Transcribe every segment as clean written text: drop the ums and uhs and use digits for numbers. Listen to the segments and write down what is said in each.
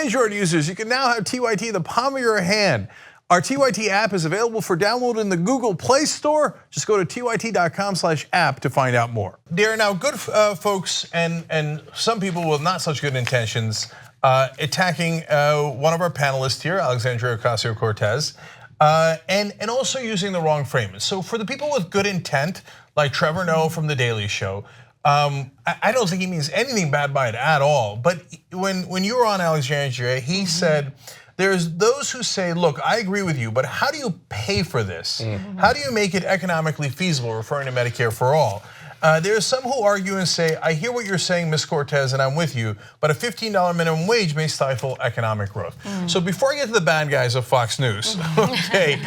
Android users, you can now have TYT in the palm of your hand. Our TYT app is available for download in the Google Play Store. Just go to tyt.com/app to find out more. There are now good folks and some people with not such good intentions attacking one of our panelists here, Alexandria Ocasio-Cortez, and also using the wrong framing. So for the people with good intent, like Trevor Noah from The Daily Show, I don't think he means anything bad by it at all. But when you were on Alexandria, he said, there's those who say, look, I agree with you, but how do you pay for this? How do you make it economically feasible, referring to Medicare for all? There are some who argue and say, I hear what you're saying, Ms. Cortez, and I'm with you, but a $15 minimum wage may stifle economic growth. So before I get to the bad guys of Fox News, okay,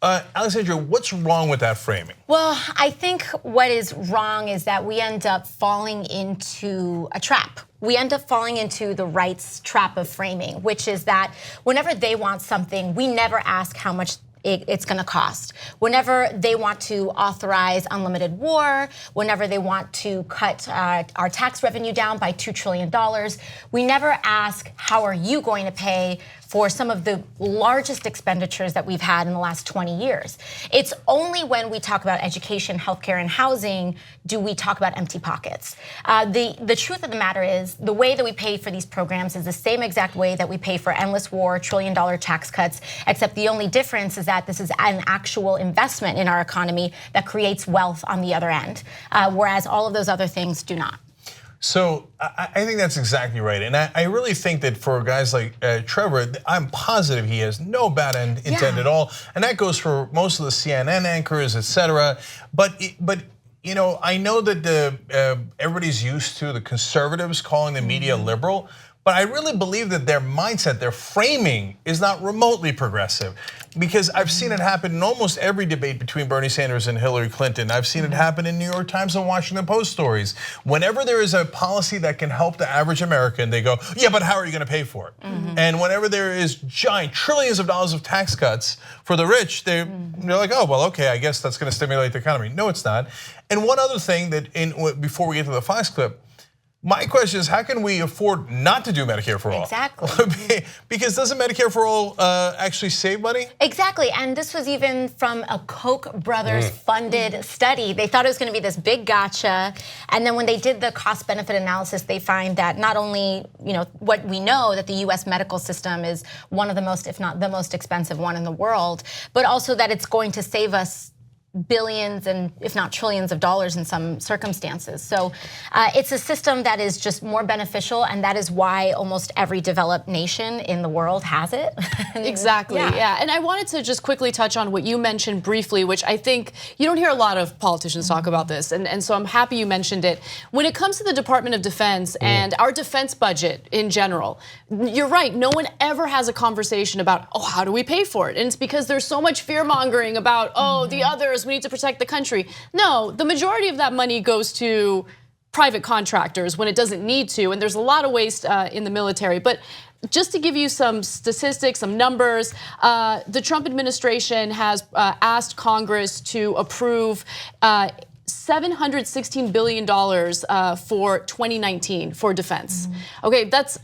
Alexandria, what's wrong with that framing? Well, I think what is wrong is that we end up falling into a trap. We end up falling into the right's trap of framing, which is that whenever they want something, we never ask how much it's going to cost. Whenever they want to authorize unlimited war, whenever they want to cut our tax revenue down by $2 trillion, we never ask, how are you going to pay for some of the largest expenditures that we've had in the last 20 years. It's only when we talk about education, healthcare, and housing do we talk about empty pockets. The truth of the matter is the way that we pay for these programs is the same exact way that we pay for endless war, $1 trillion tax cuts, except the only difference is that this is an actual investment in our economy that creates wealth on the other end, whereas all of those other things do not. So I think that's exactly right. And I really think that for guys like Trevor, I'm positive he has no bad intent at all. And that goes for most of the CNN anchors, et cetera. But you know, I know that everybody's used to the conservatives calling the media liberal, but I really believe that their mindset, their framing is not remotely progressive, because I've seen it happen in almost every debate between Bernie Sanders and Hillary Clinton. I've seen it happen in New York Times and Washington Post stories. Whenever there is a policy that can help the average American, they go, yeah, but how are you gonna pay for it? And whenever there is giant trillions of dollars of tax cuts for the rich, they're like, oh, well, okay, I guess that's gonna stimulate the economy. No, it's not. And one other thing that before we get to the Fox clip, my question is, how can we afford not to do Medicare for all? Exactly. Because doesn't Medicare for all actually save money? Exactly, and this was even from a Koch brothers funded study. They thought it was gonna be this big gotcha, and then when they did the cost benefit analysis, they find that not only, what we know, that the US medical system is one of the most, if not the most expensive one in the world, but also that it's going to save us billions and if not trillions of dollars in some circumstances. So it's a system that is just more beneficial, and that is why almost every developed nation in the world has it. Exactly, yeah. And I wanted to just quickly touch on what you mentioned briefly, which I think you don't hear a lot of politicians talk about this, and so I'm happy you mentioned it. When it comes to the Department of Defense and our defense budget in general, you're right, no one ever has a conversation about, oh, how do we pay for it? And it's because there's so much fear mongering about, oh, the others, we need to protect the country. No, the majority of that money goes to private contractors when it doesn't need to, and there's a lot of waste in the military. But just to give you some statistics, some numbers, the Trump administration has asked Congress to approve $716 billion for 2019 for defense. Okay, that's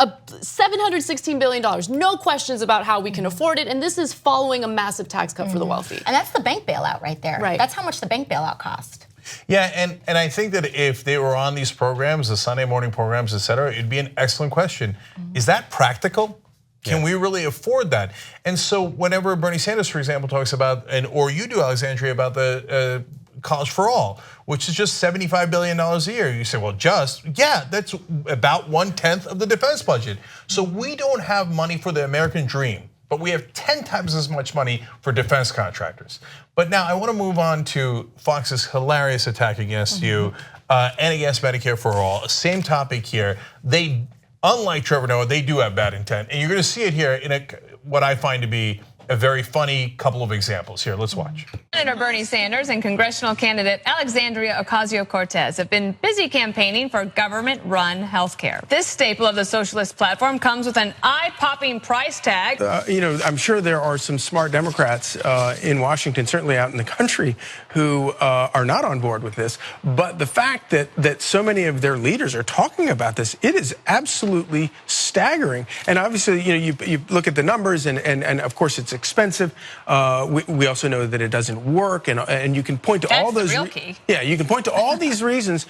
$716 billion, no questions about how we can afford it, and this is following a massive tax cut for the wealthy. And that's the bank bailout right there. Right. That's how much the bank bailout cost. Yeah, and I think that if they were on these programs, the Sunday morning programs, et cetera, it'd be an excellent question. Is that practical? Can we really afford that? And so whenever Bernie Sanders, for example, talks about, or you do, Alexandria, about the College for All, which is just $75 billion a year. You say, well, yeah, that's about 1/10 of the defense budget. So we don't have money for the American dream, but we have 10 times as much money for defense contractors. But now I want to move on to Fox's hilarious attack against you and against Medicare for all. Same topic here. They, unlike Trevor Noah, they do have bad intent. And you're gonna see it here in what I find to be a very funny couple of examples. Here, let's watch. Senator Bernie Sanders and congressional candidate Alexandria Ocasio-Cortez have been busy campaigning for government-run health care. This staple of the socialist platform comes with an eye-popping price tag. I'm sure there are some smart Democrats in Washington, certainly out in the country, who are not on board with this. But the fact that so many of their leaders are talking about this, it is absolutely staggering. And obviously, you look at the numbers, and of course it's expensive. We also know that it doesn't work, and you can point to all those. That's the real key. Yeah, you can point to all these reasons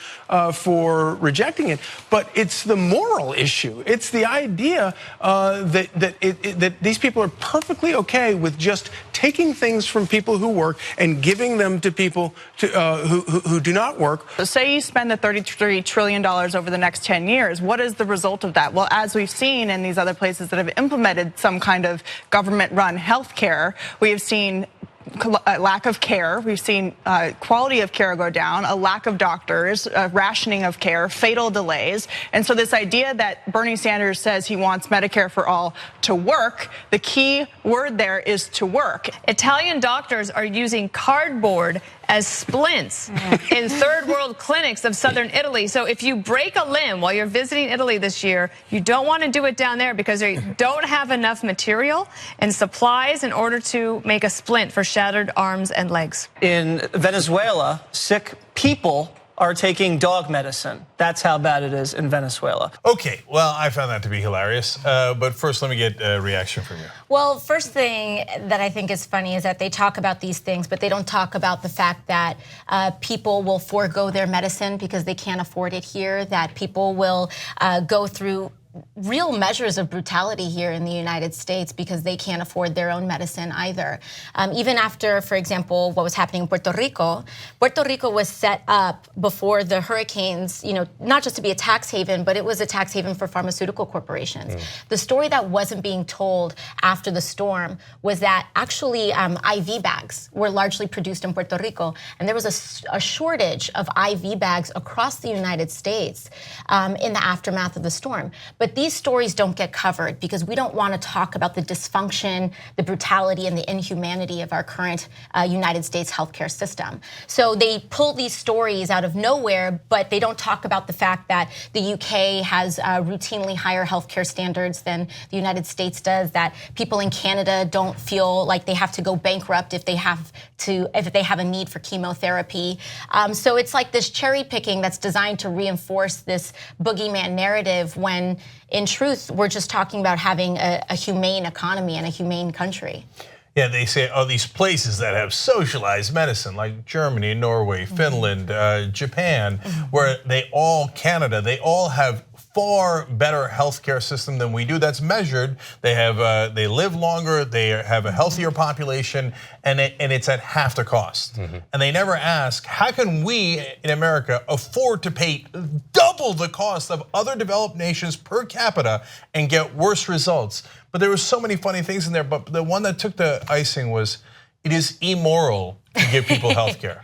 for rejecting it, but it's the moral issue. It's the idea that these people are perfectly okay with just taking things from people who work and giving them to people who do not work. So say you spend the $33 trillion over the next 10 years. What is the result of that? Well, as we've seen in these other places that have implemented some kind of government-run health care, we have seen a lack of care. We've seen quality of care go down, a lack of doctors, rationing of care, fatal delays. And so this idea that Bernie Sanders says he wants Medicare for all to work, the key word there is to work. Italian doctors are using cardboard as splints in third world clinics of southern Italy. So if you break a limb while you're visiting Italy this year, you don't want to do it down there because they don't have enough material and supplies in order to make a splint for shattered arms and legs. In Venezuela, sick people are taking dog medicine. That's how bad it is in Venezuela. Okay, well, I found that to be hilarious. But first, let me get a reaction from you. Well, first thing that I think is funny is that they talk about these things, but they don't talk about the fact that people will forego their medicine because they can't afford it here, that people will go through real measures of brutality here in the United States because they can't afford their own medicine either. Even after, for example, what was happening in Puerto Rico was set up before the hurricanes, not just to be a tax haven, but it was a tax haven for pharmaceutical corporations. The story that wasn't being told after the storm was that actually IV bags were largely produced in Puerto Rico, and there was a shortage of IV bags across the United States in the aftermath of the storm. But these stories don't get covered because we don't want to talk about the dysfunction, the brutality, and the inhumanity of our current United States healthcare system. So they pull these stories out of nowhere, but they don't talk about the fact that the UK has routinely higher healthcare standards than the United States does, that people in Canada don't feel like they have to go bankrupt if they have a need for chemotherapy. So it's like this cherry picking that's designed to reinforce this boogeyman narrative when in truth, we're just talking about having a humane economy and a humane country. Yeah, they say, these places that have socialized medicine, like Germany, Norway, Finland, Japan, where they all have far better healthcare system than we do. That's measured. They live longer. They have a healthier population, and it's at half the cost. And they never ask, how can we in America afford to pay double the cost of other developed nations per capita and get worse results? But there were so many funny things in there. But the one that took the icing was, it is immoral to give people healthcare.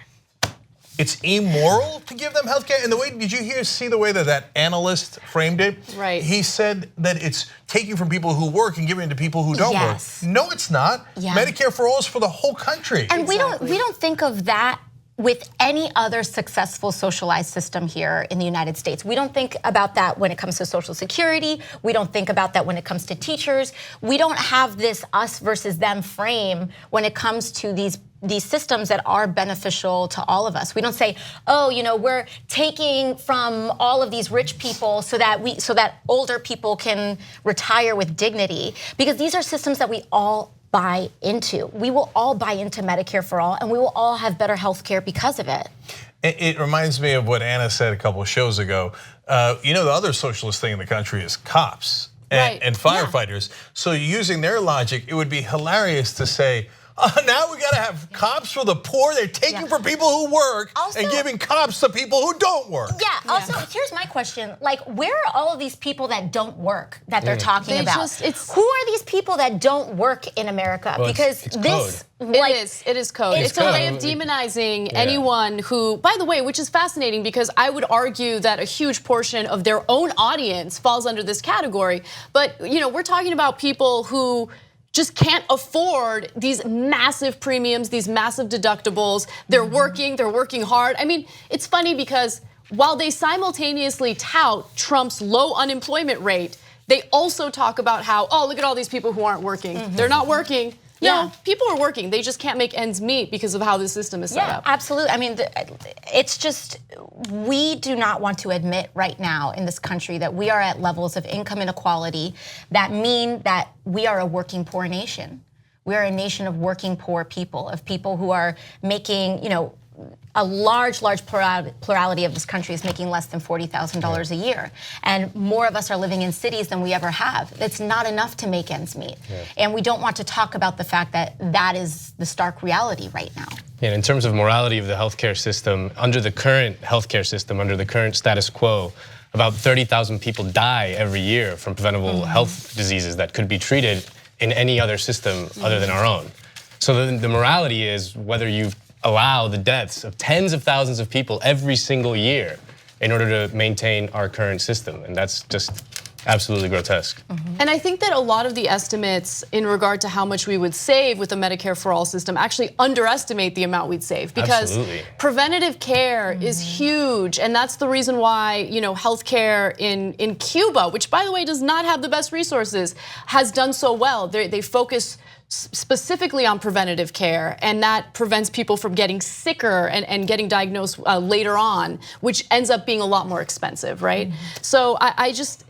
It's immoral to give them healthcare. And the way, did you see the way that analyst framed it? Right. He said that it's taking from people who work and giving it to people who don't work. No, it's not. Medicare for all is for the whole country. And we don't think of that with any other successful socialized system here in the United States. We don't think about that when it comes to Social Security. We don't think about that when it comes to teachers. We don't have this us versus them frame when it comes to these systems that are beneficial to all of us. We don't say, we're taking from all of these rich people so that older people can retire with dignity, because these are systems that we all buy into. We will all buy into Medicare for all, and we will all have better health care because of it. It reminds me of what Anna said a couple of shows ago. The other socialist thing in the country is cops and firefighters. So using their logic, it would be hilarious to say, now we got to have cops for the poor. They're taking from people who work and giving cops to people who don't work. Yeah, also, here's my question. Like, where are all of these people that don't work that they're talking about? Who are these people that don't work in America? Well, because it's this... It is code. It's a way of demonizing anyone who, by the way, which is fascinating because I would argue that a huge portion of their own audience falls under this category. But, we're talking about people who just can't afford these massive premiums, these massive deductibles. They're working hard. I mean, it's funny because while they simultaneously tout Trump's low unemployment rate, they also talk about how, look at all these people who aren't working. They're not working. No, people are working. They just can't make ends meet because of how the system is set up. Absolutely. I mean, it's just, we do not want to admit right now in this country that we are at levels of income inequality that mean that we are a working poor nation. We are a nation of working poor people, of people who are making, a large plurality of this country is making less than $40,000 a year. And more of us are living in cities than we ever have. It's not enough to make ends meet. And we don't want to talk about the fact that that is the stark reality right now. And in terms of morality of the healthcare system, under the current healthcare system, under the current status quo, about 30,000 people die every year from preventable health diseases that could be treated in any other system other than our own. So the morality is whether you allow the deaths of tens of thousands of people every single year in order to maintain our current system. And that's just absolutely grotesque. And I think that a lot of the estimates in regard to how much we would save with the Medicare for All system actually underestimate the amount we'd save, because preventative care is huge. And that's the reason why, healthcare in Cuba, which by the way does not have the best resources, has done so well. They focus specifically on preventative care, and that prevents people from getting sicker and getting diagnosed later on, which ends up being a lot more expensive, right? So I just,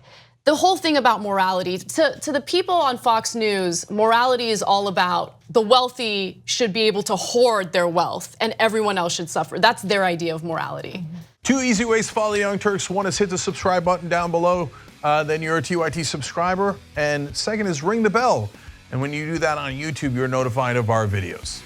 the whole thing about morality, to the people on Fox News, morality is all about the wealthy should be able to hoard their wealth and everyone else should suffer. That's their idea of morality. 2 easy ways to follow the Young Turks. One is hit the subscribe button down below, then you're a TYT subscriber. And second is ring the bell. And when you do that on YouTube, you're notified of our videos.